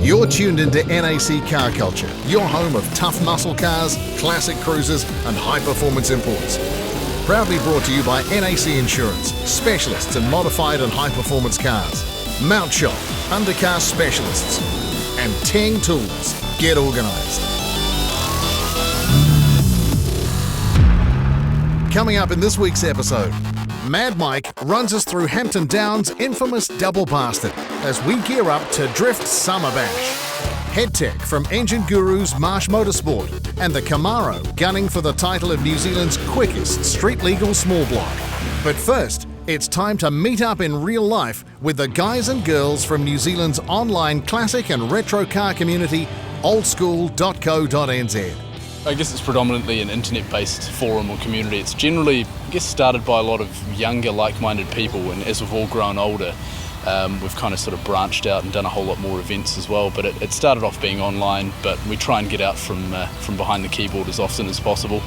You're tuned into NAC Car Culture, your home of tough muscle cars, classic cruisers and high-performance imports. Proudly brought to you by NAC Insurance, specialists in modified and high-performance cars. Mount Shop, undercar specialists. And Teng Tools. Get organised. Coming up in this week's episode, Mad Mike runs us through Hampton Downs' infamous double bastard as we gear up to Drift Summer Bash. Head Tech from Engine Guru's Marsh Motorsport and the Camaro gunning for the title of New Zealand's quickest street-legal small block. But first, it's time to meet up in real life with the guys and girls from New Zealand's online classic and retro car community, oldschool.co.nz. I guess it's predominantly an internet-based forum or community. It's generally, started by a lot of younger, like-minded people, and as we've all grown older, we've kind of sort of branched out and done a whole lot more events as well. But it started off being online, but we try and get out from behind the keyboard as often as possible.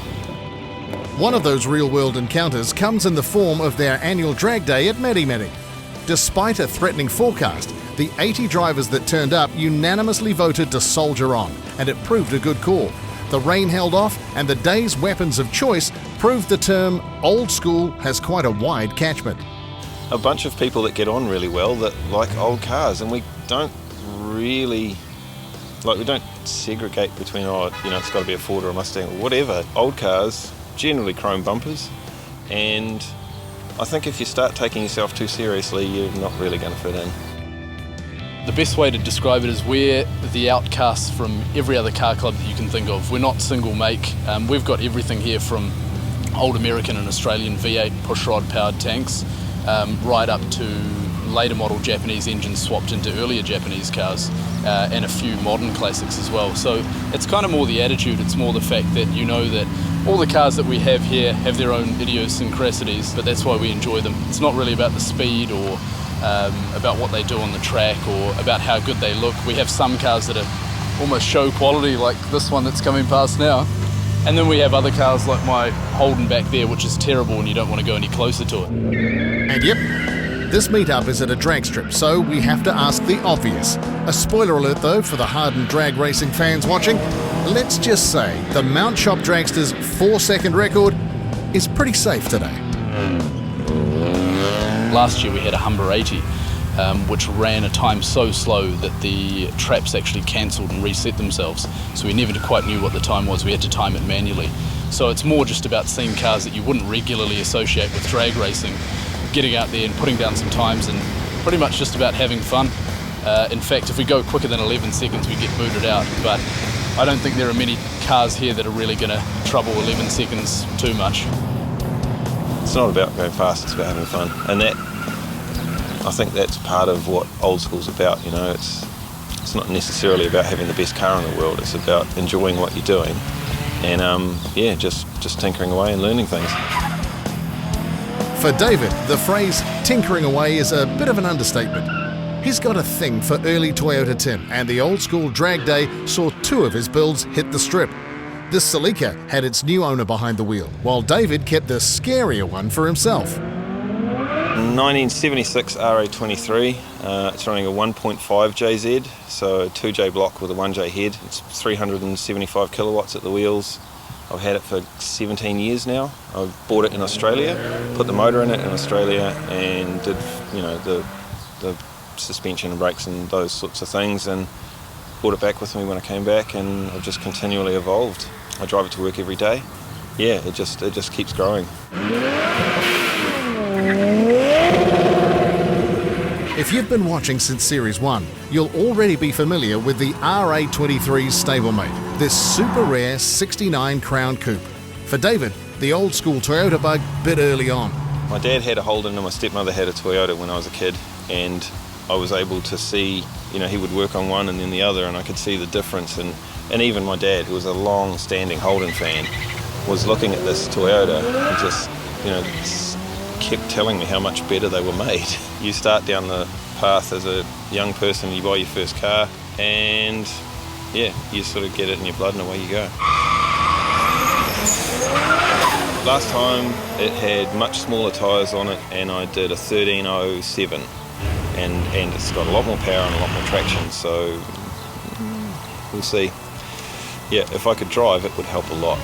One of those real-world encounters comes in the form of their annual drag day at Meremere. Despite a threatening forecast, the 80 drivers that turned up unanimously voted to soldier on, and it proved a good call. The rain held off, and the day's weapons of choice proved the term old school has quite a wide catchment. A bunch of people that get on really well that like old cars, and we don't really, we don't segregate between, it's got to be a Ford or a Mustang or whatever. Old cars, generally chrome bumpers, and I think if you start taking yourself too seriously, you're not really going to fit in. The best way to describe it is we're the outcasts from every other car club that you can think of. We're not single make. We've got everything here from old American and Australian V8 pushrod powered tanks, right up to later model Japanese engines swapped into earlier Japanese cars, and a few modern classics as well. So it's kind of more the attitude, it's more the fact that you know that all the cars that we have here have their own idiosyncrasies, but that's why we enjoy them. It's not really about the speed or about what they do on the track or about how good they look. We have some cars that are almost show quality, like this one that's coming past now. And then we have other cars like my Holden back there, which is terrible and you don't want to go any closer to it. And yep, this meetup is at a drag strip, so we have to ask the obvious. A spoiler alert though for the hardened drag racing fans watching. Let's just say the Mount Shop Dragster's 4-second record is pretty safe today. Last year we had a Humber 80, which ran a time so slow that the traps actually cancelled and reset themselves. So we never quite knew what the time was. We had to time it manually. So it's more just about seeing cars that you wouldn't regularly associate with drag racing, getting out there and putting down some times, and pretty much just about having fun. In fact, if we go quicker than 11 seconds, we get booted out. But I don't think there are many cars here that are really going to trouble 11 seconds too much. It's not about going fast, it's about having fun. And I think that's part of what old school's about, It's not necessarily about having the best car in the world, it's about enjoying what you're doing and, just tinkering away and learning things. For David, the phrase tinkering away is a bit of an understatement. He's got a thing for early Toyota tin, and the old school drag day saw 2 of his builds hit the strip. This Celica had its new owner behind the wheel, while David kept the scarier one for himself. 1976 RA23, it's running a 1.5 JZ, so a 2J block with a 1J head. It's 375 kilowatts at the wheels. I've had it for 17 years now. I bought it in Australia, put the motor in it in Australia, and did the suspension and brakes and those sorts of things, and brought it back with me when I came back, and I've just continually evolved. I drive it to work every day. Yeah, it just keeps growing. If you've been watching since Series 1, you'll already be familiar with the RA23's stablemate, this super rare 69 Crown Coupe. For David, the old school Toyota bug bit early on. My dad had a Holden and my stepmother had a Toyota when I was a kid, and I was able to see, he would work on one and then the other, and I could see the difference. And even my dad, who was a long-standing Holden fan, was looking at this Toyota and just, kept telling me how much better they were made. You start down the path as a young person, you buy your first car, and you sort of get it in your blood and away you go. Last time it had much smaller tyres on it, and I did a 1307, and it's got a lot more power and a lot more traction, so We'll see. Yeah, if I could drive, it would help a lot.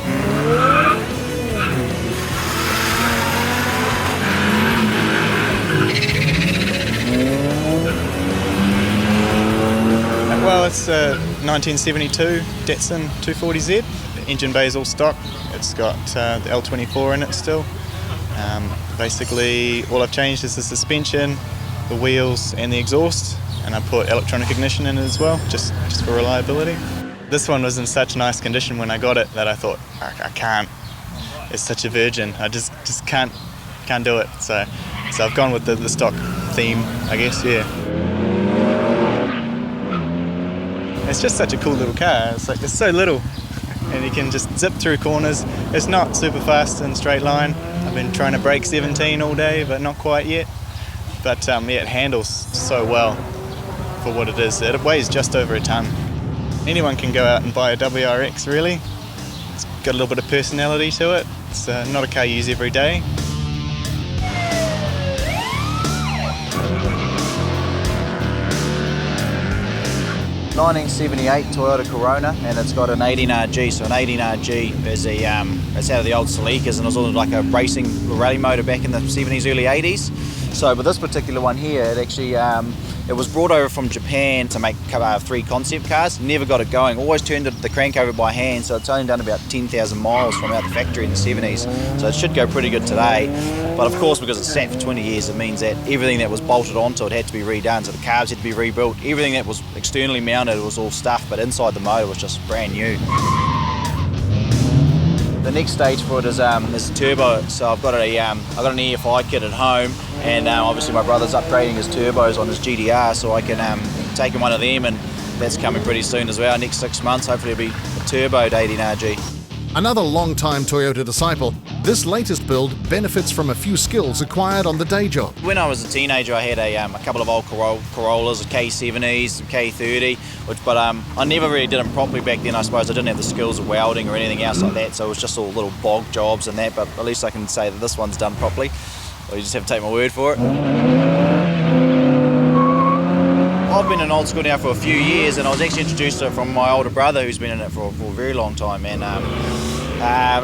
Well, it's a 1972 Datsun 240Z. The engine bay is all stock. It's got the L24 in it still. Basically, all I've changed is the suspension, the wheels and the exhaust, and I put electronic ignition in it as well, just for reliability. This one was in such nice condition when I got it that I thought, I can't. It's such a virgin. I just can't do it. So I've gone with the stock theme, I guess, yeah. It's just such a cool little car. It's like, it's so little and you can just zip through corners. It's not super fast in straight line. I've been trying to break 17 all day, but not quite yet. But yeah, it handles so well for what it is. It weighs just over a ton. Anyone can go out and buy a WRX, really. It's got a little bit of personality to it. It's not a car you use every day. '78 Toyota Corona, and it's got an 18RG. So an 18RG is it's out of the old Celica's, and it was all like a racing rally motor back in the 70s, early 80s. So, but this particular one here, it actually it was brought over from Japan to make 3 concept cars. Never got it going. Always turned the crank over by hand, so it's only done about 10,000 miles from out the factory in the 70s. So it should go pretty good today. But of course, because it's sat for 20 years, it means that everything that was bolted onto it had to be redone. So the carbs had to be rebuilt. Everything that was externally mounted was all stuff, but inside the motor was just brand new. The next stage for it is turbo. So I've got an EFI kit at home, and obviously my brother's upgrading his turbos on his GDR, so I can take him one of them, and that's coming pretty soon as well. Next 6 months, hopefully it'll be a turboed 18RG. Another long-time Toyota disciple, this latest build benefits from a few skills acquired on the day job. When I was a teenager, I had a couple of old Corollas, a K70s, a K30, but I never really did them properly back then. I suppose I didn't have the skills of welding or anything else like that, so it was just all little bog jobs and that, but at least I can say that this one's done properly. So you just have to take my word for it. I've been in old school now for a few years, and I was actually introduced to it from my older brother, who's been in it for a very long time. And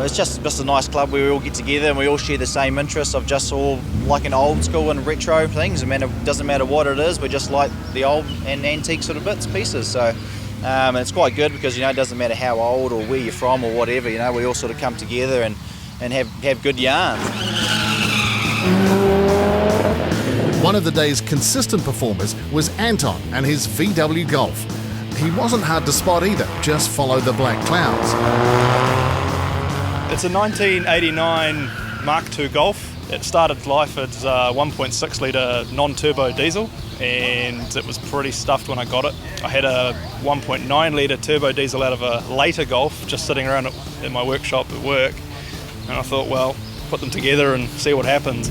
it's just a nice club where we all get together and we all share the same interests of just all like an old school and retro things. It doesn't matter what it is, we just like the old and antique sort of bits and pieces. So and it's quite good because it doesn't matter how old or where you're from or whatever. We all sort of come together and have good yarns. One of the day's consistent performers was Anton and his VW Golf. He wasn't hard to spot either, just follow the black clouds. It's a 1989 Mark II Golf. It started life as a 1.6 litre non-turbo diesel, and it was pretty stuffed when I got it. I had a 1.9 litre turbo diesel out of a later Golf just sitting around in my workshop at work, and I thought, well, put them together and see what happens.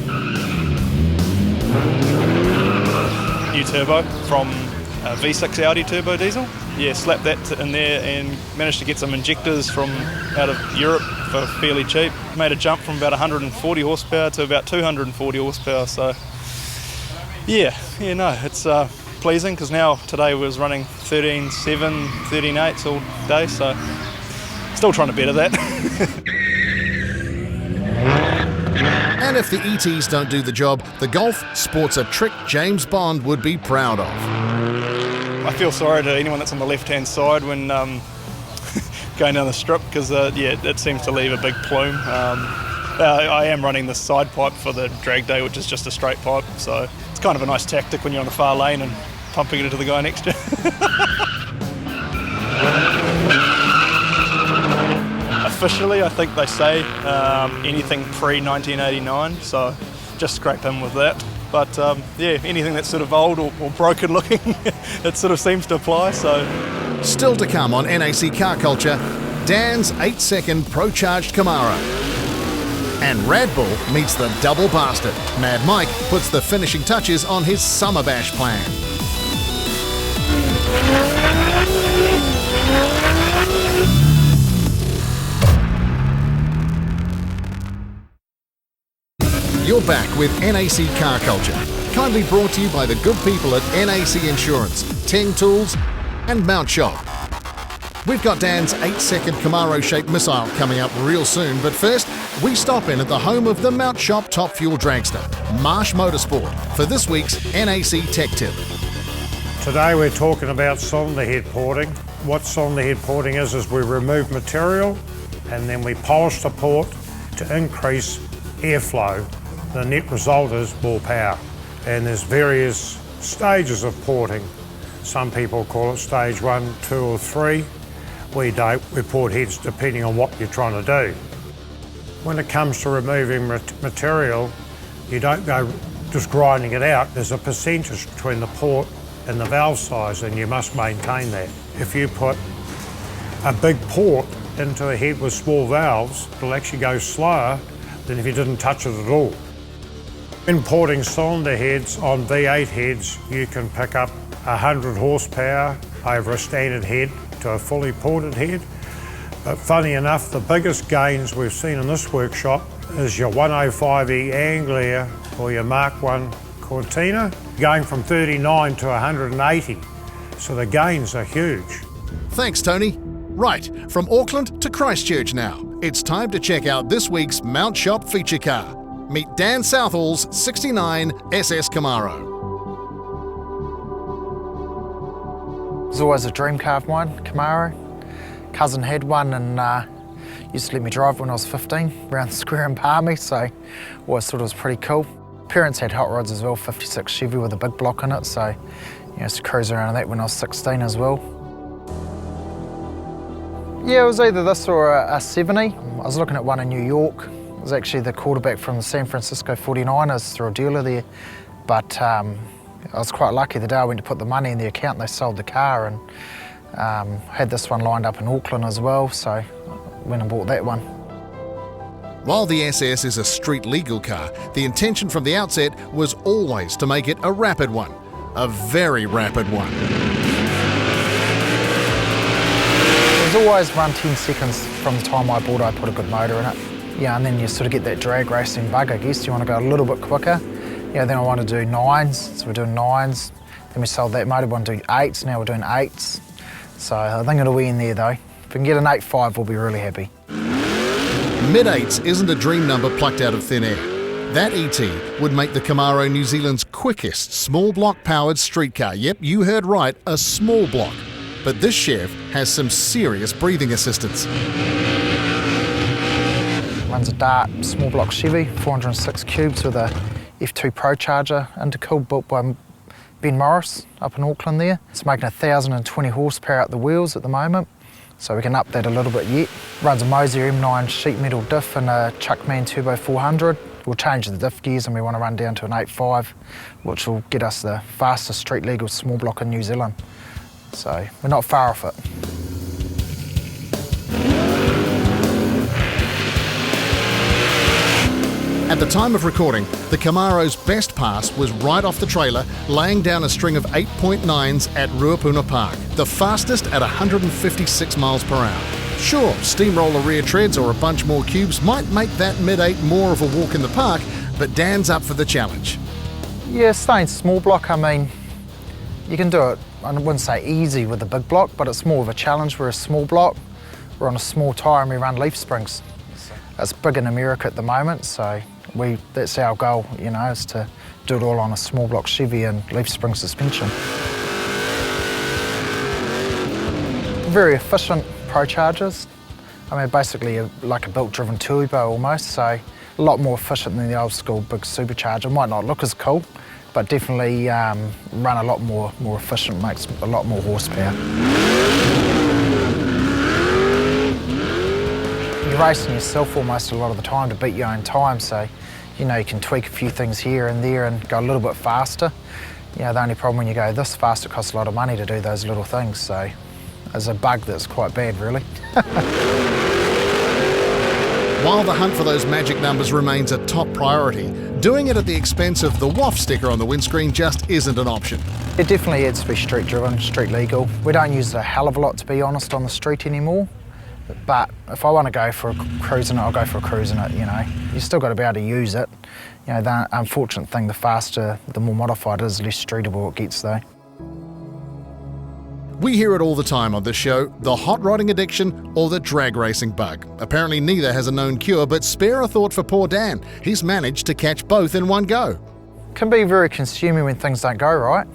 New turbo from a V6 Audi turbo diesel. Yeah, slapped that in there and managed to get some injectors from out of Europe for fairly cheap. Made a jump from about 140 horsepower to about 240 horsepower. So it's pleasing because today we was running 13.7, 13.8s all day. So still trying to better that. And if the ETs don't do the job, the Golf sports a trick James Bond would be proud of. I feel sorry to anyone that's on the left-hand side when going down the strip because, it seems to leave a big plume. I am running the side pipe for the drag day, which is just a straight pipe, so it's kind of a nice tactic when you're on the far lane and pumping it into the guy next to you. Officially, I think they say anything pre-1989, so just scrape in with that. But anything that's sort of old or broken looking, it sort of seems to apply. So, still to come on NAC Car Culture, Dan's 8-second Pro-Charged Camaro. And Rad Bull meets the double bastard. Mad Mike puts the finishing touches on his Summer Bash plan. You're back with NAC Car Culture, kindly brought to you by the good people at NAC Insurance, Teng Tools and Mount Shop. We've got Dan's 8-second Camaro-shaped missile coming up real soon, but first, we stop in at the home of the Mount Shop Top Fuel dragster, Marsh Motorsport, for this week's NAC Tech Tip. Today we're talking about cylinder head porting. What cylinder head porting is we remove material and then we polish the port to increase airflow. The net result is more power. And there's various stages of porting. Some people call it stage 1, 2 or 3. We don't. We port heads depending on what you're trying to do. When it comes to removing material, you don't go just grinding it out. There's a percentage between the port and the valve size, and you must maintain that. If you put a big port into a head with small valves, it'll actually go slower than if you didn't touch it at all. In porting cylinder heads on V8 heads, you can pick up 100 horsepower over a standard head to a fully ported head. But funny enough, the biggest gains we've seen in this workshop is your 105E Anglia or your Mark 1 Cortina, going from 39 to 180. So the gains are huge. Thanks, Tony. Right, from Auckland to Christchurch now. It's time to check out this week's Mount Shop feature car. Meet Dan Southall's 69 SS Camaro. It was always a dream car of mine, Camaro. Cousin had one and used to let me drive when I was 15 around the square in Palmy, so always thought it was pretty cool. Parents had hot rods as well, 56 Chevy with a big block in it, so I used to cruise around in that when I was 16 as well. Yeah, it was either this or a 70. I was looking at one in New York. It was actually the quarterback from the San Francisco 49ers through a dealer there, but I was quite lucky. The day I went to put the money in the account, they sold the car, and had this one lined up in Auckland as well, so I went and bought that one. While the SS is a street legal car, the intention from the outset was always to make it a rapid one. A very rapid one. It was always run 10 seconds from the time I bought it. I put a good motor in it. Yeah, and then you sort of get that drag racing bug, I guess. You want to go a little bit quicker. Yeah, then I want to do 9s, so we're doing 9s. Then we sold that motor, we want to do 8s, now we're doing 8s. So I think it'll be in there though. If we can get an 8.5, we'll be really happy. Mid-8s isn't a dream number plucked out of thin air. That ET would make the Camaro New Zealand's quickest small block powered street car. Yep, you heard right, a small block. But this Chev has some serious breathing assistance. Runs a Dart small block Chevy, 406 cubes with a F2 Pro Charger intercooled, built by Ben Morris up in Auckland there. It's making 1,020 horsepower out the wheels at the moment, so we can up that a little bit yet. Runs a Mosier M9 sheet metal diff and a Chuckman Turbo 400. We'll change the diff gears and we want to run down to an 8.5, which will get us the fastest street legal small block in New Zealand. So we're not far off it. At the time of recording, the Camaro's best pass was right off the trailer, laying down a string of 8.9s at Ruapuna Park, the fastest at 156 miles per hour. Sure, steamroller rear treads or a bunch more cubes might make that mid-8 more of a walk in the park, but Dan's up for the challenge. Yeah, staying small block, I mean, you can do it, I wouldn't say easy with the big block, but it's more of a challenge. We're a small block, we're on a small tyre and we run leaf springs. It's big in America at the moment, so that's our goal, you know, is to do it all on a small block Chevy and leaf spring suspension. Very efficient Pro Chargers. I mean, basically like a belt-driven turbo almost, so a lot more efficient than the old school big supercharger. Might not look as cool, but definitely run a lot more efficient, makes a lot more horsepower. You're racing yourself almost a lot of the time to beat your own time, so you know you can tweak a few things here and there and go a little bit faster. You know, the only problem when you go this fast, it costs a lot of money to do those little things, so there's a bug that's quite bad, really. While the hunt for those magic numbers remains a top priority, doing it at the expense of the WAF sticker on the windscreen just isn't an option. It definitely has to be street driven, street legal. We don't use it a hell of a lot, to be honest, on the street anymore. But if I want to go for a cruise in it, I'll go for a cruise in it, you know. You still got to be able to use it. You know, the unfortunate thing, the faster, the more modified it is, the less streetable it gets though. We hear it all the time on this show, the hot rodding addiction or the drag racing bug. Apparently neither has a known cure, but spare a thought for poor Dan. He's managed to catch both in one go. Can be very consuming when things don't go right.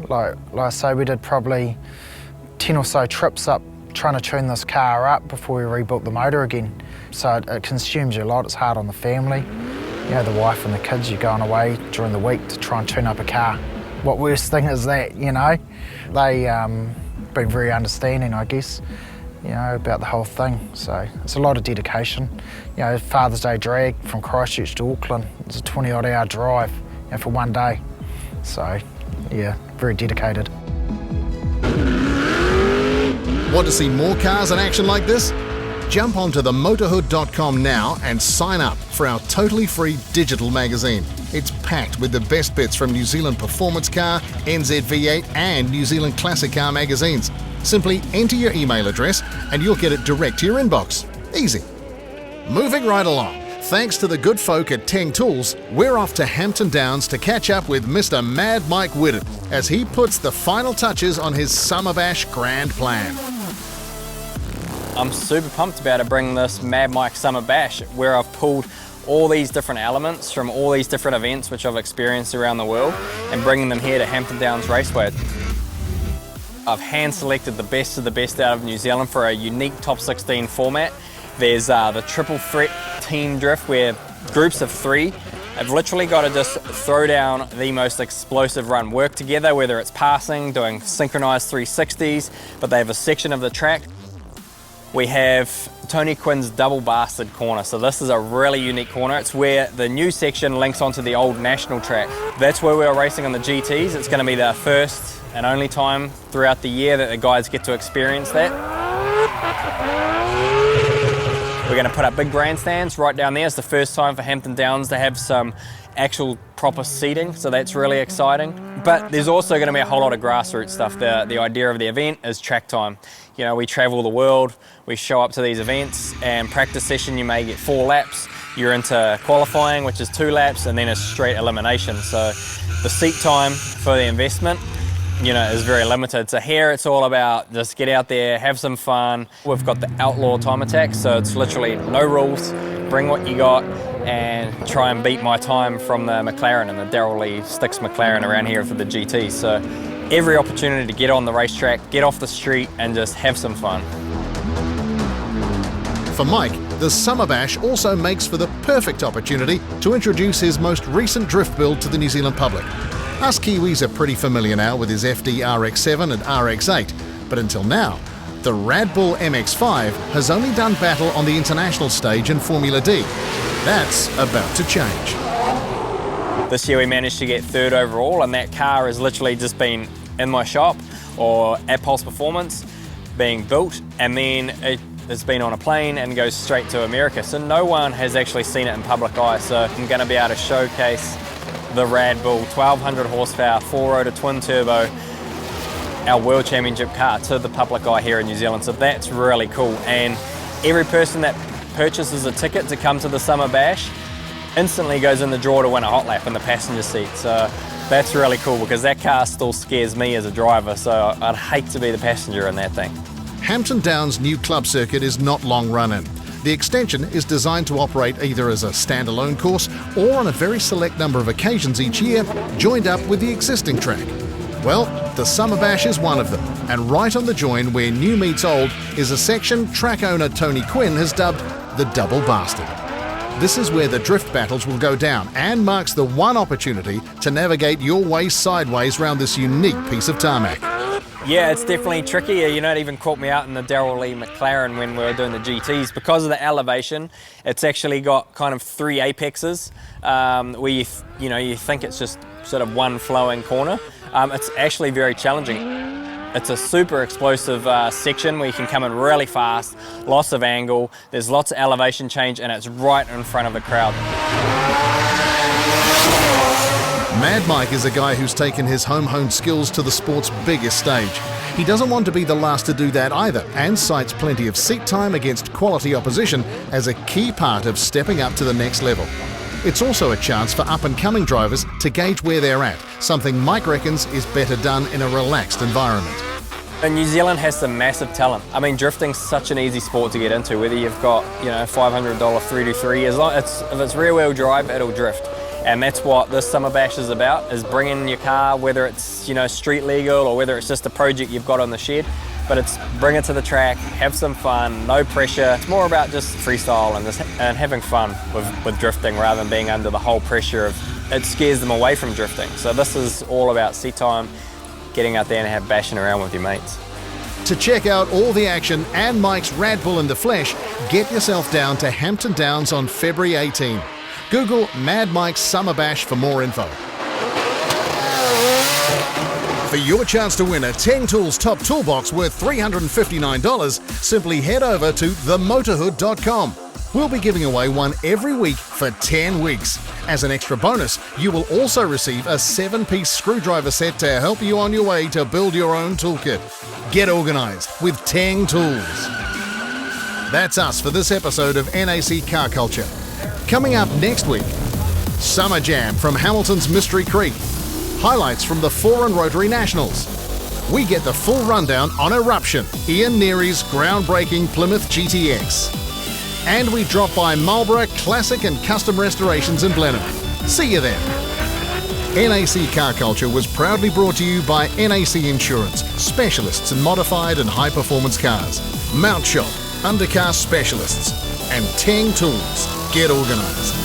Like I say, we did probably 10 or so trips up trying to tune this car up before we rebuilt the motor again. So it consumes you a lot. It's hard on the family. You know, the wife and the kids, you're going away during the week to try and tune up a car. What worse thing is that, you know? They been very understanding, I guess, you know, about the whole thing. So it's a lot of dedication. You know, Father's Day drag from Christchurch to Auckland. It's a 20-odd hour drive, you know, for one day. So, yeah, very dedicated. Want to see more cars in action like this? Jump onto themotorhood.com now and sign up for our totally free digital magazine. It's packed with the best bits from New Zealand Performance Car, NZV8 and New Zealand Classic Car magazines. Simply enter your email address and you'll get it direct to your inbox. Easy. Moving right along. Thanks to the good folk at Teng Tools, we're off to Hampton Downs to catch up with Mr. Mad Mike Whitted as he puts the final touches on his Summer Bash grand plan. I'm super pumped about to bring this Mad Mike Summer Bash, where I've pulled all these different elements from all these different events which I've experienced around the world and bringing them here to Hampton Downs Raceway. I've hand selected the best of the best out of New Zealand for a unique top 16 format. There's the triple threat team drift where groups of 3 have literally got to just throw down the most explosive run, work together, whether it's passing, doing synchronized 360s, but they have a section of the track. We have Tony Quinn's double bastard corner. So this is a really unique corner. It's where the new section links onto the old national track. That's where we're racing on the GTs. It's going to be the first and only time throughout the year that the guys get to experience that. We're going to put up big grandstands right down there. It's the first time for Hampton Downs to have some actual proper seating, so that's really exciting. But there's also going to be a whole lot of grassroots stuff. The idea of the event is track time. You know, we travel the world, we show up to these events, and practice session you may get 4 laps. You're into qualifying, which is 2 laps, and then a straight elimination. So the seat time for the investment, you know, is very limited. So here it's all about just get out there, have some fun. We've got the outlaw time attack, so it's literally no rules, bring what you got, and try and beat my time from the McLaren and the Darrell Lee Sticks McLaren around here for the GT. So every opportunity to get on the racetrack, get off the street and just have some fun. For Mike, the Summer Bash also makes for the perfect opportunity to introduce his most recent drift build to the New Zealand public. Us Kiwis are pretty familiar now with his FD RX7 and RX8, but until now, the Rad Bull MX5 has only done battle on the international stage in Formula D. That's about to change. This year we managed to get 3rd overall, and that car has literally just been in my shop or at Pulse Performance being built, and then it's been on a plane and goes straight to America. So no one has actually seen it in public eye. So I'm going to be able to showcase the Rad Bull 1200 horsepower 4-rotor twin turbo, our World Championship car, to the public eye here in New Zealand. So that's really cool. And every person that purchases a ticket to come to the Summer Bash instantly goes in the draw to win a hot lap in the passenger seat. So that's really cool because that car still scares me as a driver. So I'd hate to be the passenger in that thing. Hampton Downs' new club circuit is not long run-in. The extension is designed to operate either as a standalone course or on a very select number of occasions each year, joined up with the existing track. Well, the Summer Bash is one of them, and right on the join where new meets old is a section track owner Tony Quinn has dubbed the Double Bastard. This is where the drift battles will go down and marks the one opportunity to navigate your way sideways around this unique piece of tarmac. Yeah, it's definitely tricky. You know, it even caught me out in the Darrell Lee McLaren when we were doing the GTs. Because of the elevation, it's actually got kind of 3 apexes where you think it's just sort of one flowing corner. It's actually very challenging. It's a super explosive section where you can come in really fast, lots of angle, there's lots of elevation change, and it's right in front of the crowd. Mad Mike is a guy who's taken his home-honed skills to the sport's biggest stage. He doesn't want to be the last to do that either, and cites plenty of seat time against quality opposition as a key part of stepping up to the next level. It's also a chance for up-and-coming drivers to gauge where they're at, something Mike reckons is better done in a relaxed environment. And New Zealand has some massive talent. I mean, drifting's such an easy sport to get into, whether you've got, $500 323, if it's rear wheel drive, it'll drift. And that's what this Summer Bash is about, is bringing your car, whether it's, street legal or whether it's just a project you've got on the shed, but it's bring it to the track, have some fun, no pressure. It's more about just freestyle and having fun with drifting rather than being under the whole pressure of, it scares them away from drifting. So this is all about seat time, getting out there and bashing around with your mates. To check out all the action and Mike's Rad Bull in the flesh, get yourself down to Hampton Downs on February 18. Google Mad Mike's Summer Bash for more info. For your chance to win a Teng Tools Top Toolbox worth $359, simply head over to themotorhood.com. We'll be giving away one every week for 10 weeks. As an extra bonus, you will also receive a 7-piece screwdriver set to help you on your way to build your own toolkit. Get organised with Teng Tools. That's us for this episode of NAC Car Culture. Coming up next week, Summer Jam from Hamilton's Mystery Creek. Highlights from the Foreign Rotary Nationals. We get the full rundown on Eruption, Ian Neary's groundbreaking Plymouth GTX. And we drop by Marlborough Classic and Custom Restorations in Blenheim. See you then. NAC Car Culture was proudly brought to you by NAC Insurance, specialists in modified and high-performance cars, Mount Shop, undercar specialists, and Teng Tools. Get organised.